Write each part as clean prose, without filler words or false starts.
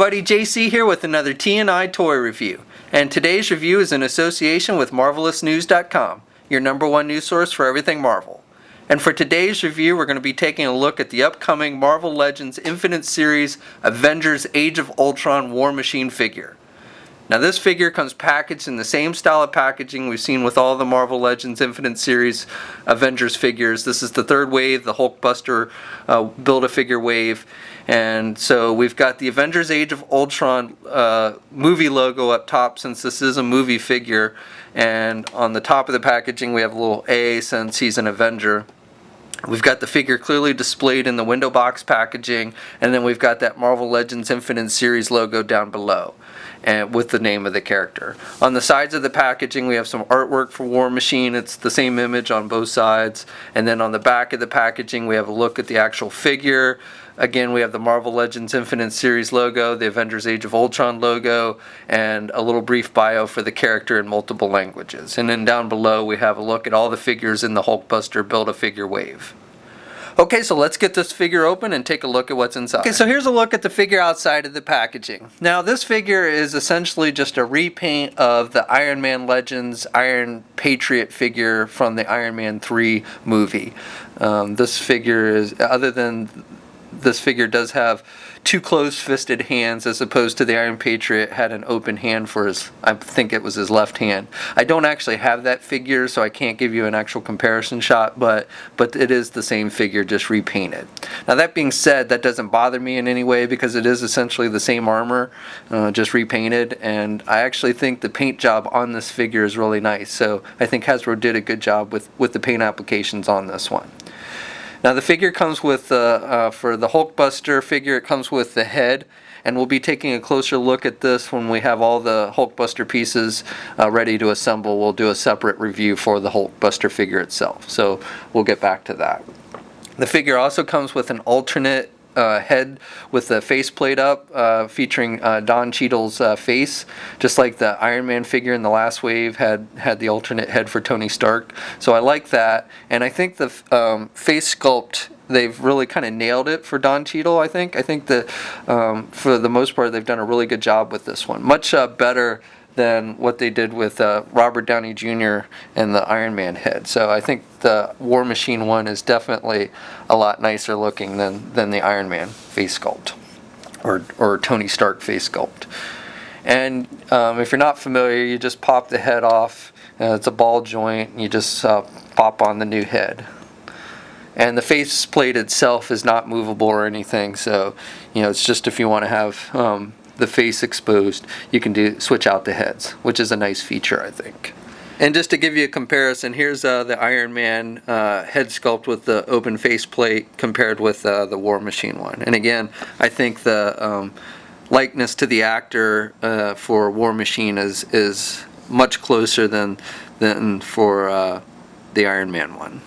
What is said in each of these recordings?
everybody, JC here with another T&I toy review. And today's review is in association with MarvelousNews.com, your #1 news source for everything Marvel. And for today's review, we're going to be taking a look at the upcoming Marvel Legends Infinite Series Avengers Age of Ultron War Machine figure. Now this figure comes packaged in the same style of packaging we've seen with all the Marvel Legends Infinite Series Avengers figures. This is the third wave, the Hulkbuster Build-A-Figure wave. And so we've got the Avengers Age of Ultron movie logo up top, since this is a movie figure. And on the top of the packaging we have a little A, since he's an Avenger. We've got the figure clearly displayed in the window box packaging, and then we've got that Marvel Legends Infinite Series logo down below, and with the name of the character. On the sides of the packaging we have some artwork for War Machine. It's the same image on both sides. And then on the back of the packaging we have a look at the actual figure. Again, we have the Marvel Legends Infinite Series logo, the Avengers Age of Ultron logo, and a little brief bio for the character in multiple languages. And then down below we have a look at all the figures in the Hulkbuster Build-A-Figure wave. Okay, so let's get this figure open and take a look at what's inside. Okay, so here's a look at the figure outside of the packaging. Now this figure is essentially just a repaint of the Iron Man Legends Iron Patriot figure from the Iron Man 3 movie. This figure is, other than this figure does have two closed-fisted hands, as opposed to the Iron Patriot had an open hand for his, I think it was his left hand. I don't actually have that figure, so I can't give you an actual comparison shot, but it is the same figure, just repainted. Now that being said, that doesn't bother me in any way, because it is essentially the same armor, just repainted, and I actually think the paint job on this figure is really nice, so I think Hasbro did a good job with the paint applications on this one. Now the figure comes with, for the Hulkbuster figure, it comes with the head, and we'll be taking a closer look at this when we have all the Hulkbuster pieces ready to assemble. We'll do a separate review for the Hulkbuster figure itself, so we'll get back to that. The figure also comes with an alternate head with the faceplate up, featuring Don Cheadle's face, just like the Iron Man figure in the last wave had the alternate head for Tony Stark. So I like that, and I think the face sculpt, they've really kind of nailed it for Don Cheadle. I think that for the most part they've done a really good job with this one, much better than what they did with Robert Downey Jr. and the Iron Man head. So I think the War Machine one is definitely a lot nicer looking than the Iron Man face sculpt, or Tony Stark face sculpt. And if you're not familiar, you just pop the head off. It's a ball joint, and you just pop on the new head. And the face plate itself is not movable or anything, so it's just if you want to have the face exposed, you can switch out the heads, which is a nice feature, I think. And just to give you a comparison, here's the Iron Man head sculpt with the open face plate compared with the War Machine one. And again, I think the likeness to the actor for War Machine is much closer than for the Iron Man one.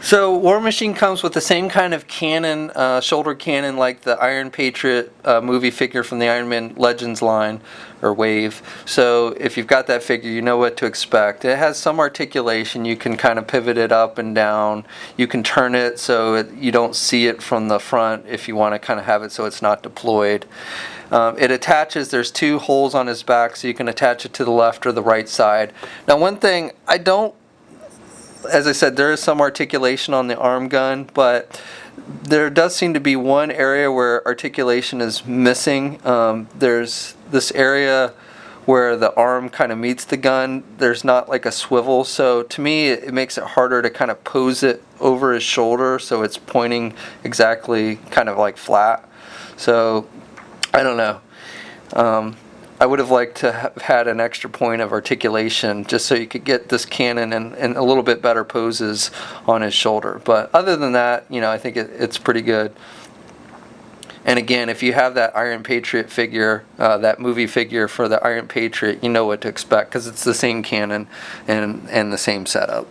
So War Machine comes with the same kind of cannon, shoulder cannon, like the Iron Patriot movie figure from the Iron Man Legends line, or wave. So if you've got that figure, you know what to expect. It has some articulation. You can kind of pivot it up and down. You can turn it so you don't see it from the front if you want to kind of have it so it's not deployed. It attaches, there's two holes on his back, so you can attach it to the left or the right side. Now one thing, as I said, there is some articulation on the arm gun, but there does seem to be one area where articulation is missing. There's this area where the arm kind of meets the gun. There's not like a swivel, so to me it makes it harder to kind of pose it over his shoulder so it's pointing exactly kind of like flat. So I don't know. I would have liked to have had an extra point of articulation just so you could get this cannon in a little bit better poses on his shoulder. But other than that, I think it's pretty good. And again, if you have that Iron Patriot figure, that movie figure for the Iron Patriot, you know what to expect, because it's the same cannon and the same setup.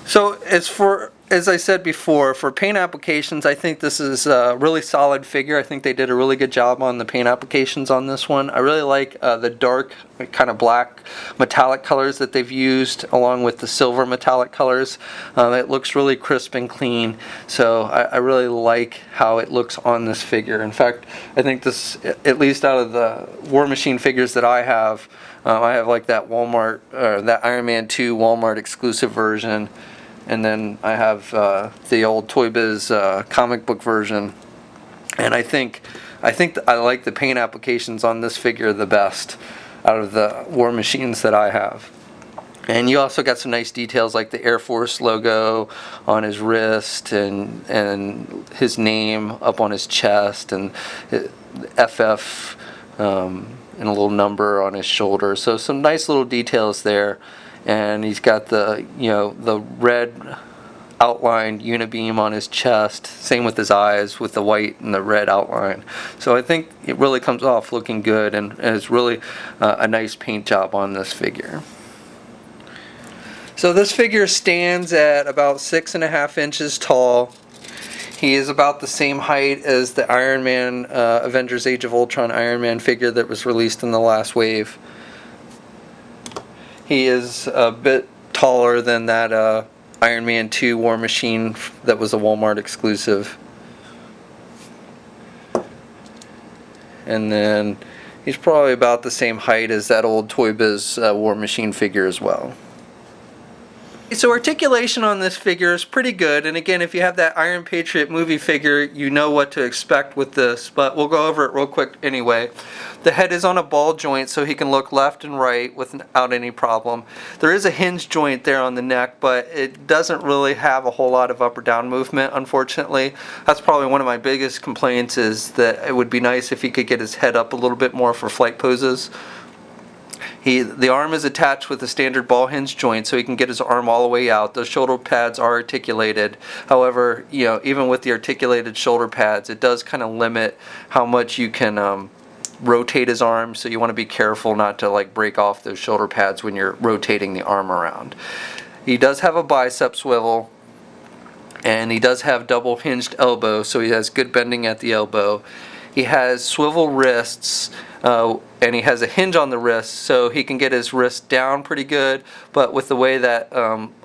So as for as I said before, for paint applications, I think this is a really solid figure. I think they did a really good job on the paint applications on this one. I really like the dark, kind of black metallic colors that they've used along with the silver metallic colors. It looks really crisp and clean, so I really like how it looks on this figure. In fact, I think this, at least out of the War Machine figures that I have like that Walmart, that Iron Man 2 Walmart exclusive version. And then I have the old Toy Biz comic book version, and I think I like the paint applications on this figure the best out of the War Machines that I have. And you also got some nice details like the Air Force logo on his wrist and his name up on his chest and FF and a little number on his shoulder. So some nice little details there. And he's got the, the red outlined unibeam on his chest, same with his eyes with the white and the red outline. So I think it really comes off looking good, and it's really a nice paint job on this figure. So this figure stands at about 6.5 inches tall. He is about the same height as the Iron Man Avengers Age of Ultron Iron Man figure that was released in the last wave. He is a bit taller than that Iron Man 2 War Machine that was a Walmart exclusive. And then he's probably about the same height as that old Toy Biz War Machine figure as well. So articulation on this figure is pretty good, and again, if you have that Iron Patriot movie figure, you know what to expect with this, but we'll go over it real quick anyway. The head is on a ball joint so he can look left and right without any problem. There is a hinge joint there on the neck, but it doesn't really have a whole lot of up or down movement, unfortunately. That's probably one of my biggest complaints, is that it would be nice if he could get his head up a little bit more for flight poses. The arm is attached with a standard ball hinge joint, so he can get his arm all the way out. Those shoulder pads are articulated. However, even with the articulated shoulder pads, it does kind of limit how much you can rotate his arm, so you want to be careful not to break off those shoulder pads when you're rotating the arm around. He does have a bicep swivel, and he does have double hinged elbow, so he has good bending at the elbow. He has swivel wrists, and he has a hinge on the wrist, so he can get his wrist down pretty good, but with the way that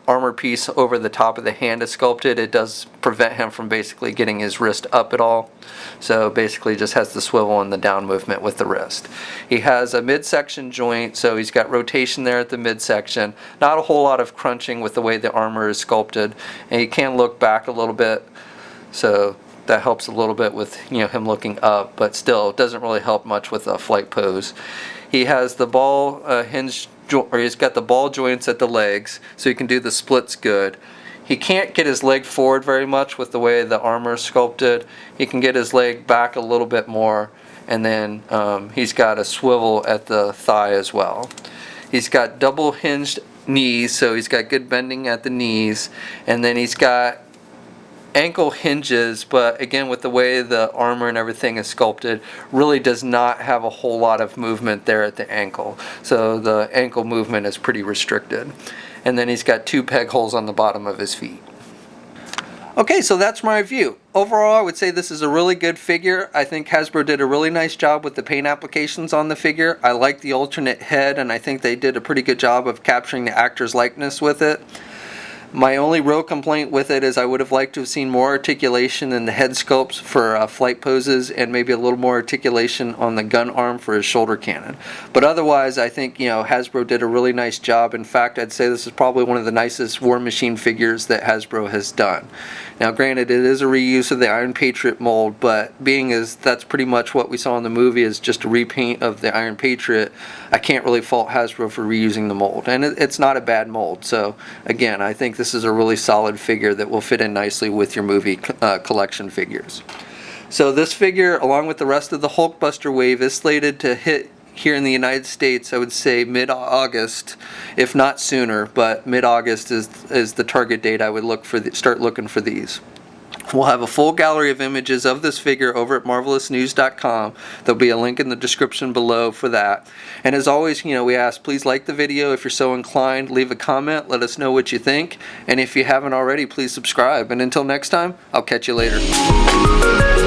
armor piece over the top of the hand is sculpted, it does prevent him from basically getting his wrist up at all. So basically just has the swivel and the down movement with the wrist. He has a midsection joint, so he's got rotation there at the midsection. Not a whole lot of crunching with the way the armor is sculpted, and he can look back a little bit, so that helps a little bit with him looking up, but still it doesn't really help much with a flight pose. He has the ball he's got the ball joints at the legs, so he can do the splits good. He can't get his leg forward very much with the way the armor is sculpted. He can get his leg back a little bit more, and then he's got a swivel at the thigh as well. He's got double hinged knees, so he's got good bending at the knees, and then he's got ankle hinges, but again, with the way the armor and everything is sculpted, really does not have a whole lot of movement there at the ankle, so the ankle movement is pretty restricted. And then he's got 2 peg holes on the bottom of his feet. Okay, so that's my review. Overall, I would say this is a really good figure. I think Hasbro did a really nice job with the paint applications on the figure. I like the alternate head, and I think they did a pretty good job of capturing the actor's likeness with it. My only real complaint with it is I would have liked to have seen more articulation in the head sculpts for flight poses, and maybe a little more articulation on the gun arm for his shoulder cannon. But otherwise, I think Hasbro did a really nice job. In fact, I'd say this is probably one of the nicest War Machine figures that Hasbro has done. Now, granted, it is a reuse of the Iron Patriot mold, but being as that's pretty much what we saw in the movie is just a repaint of the Iron Patriot, I can't really fault Hasbro for reusing the mold. And it's not a bad mold. So, again, I think this is a really solid figure that will fit in nicely with your movie collection figures. So this figure, along with the rest of the Hulkbuster wave, is slated to hit here in the United States, I would say mid-August, if not sooner, but mid-August is the target date I would start looking for these. We'll have a full gallery of images of this figure over at marvelousnews.com. There'll be a link in the description below for that. And as always, we ask, please like the video. If you're so inclined, leave a comment. Let us know what you think. And if you haven't already, please subscribe. And until next time, I'll catch you later.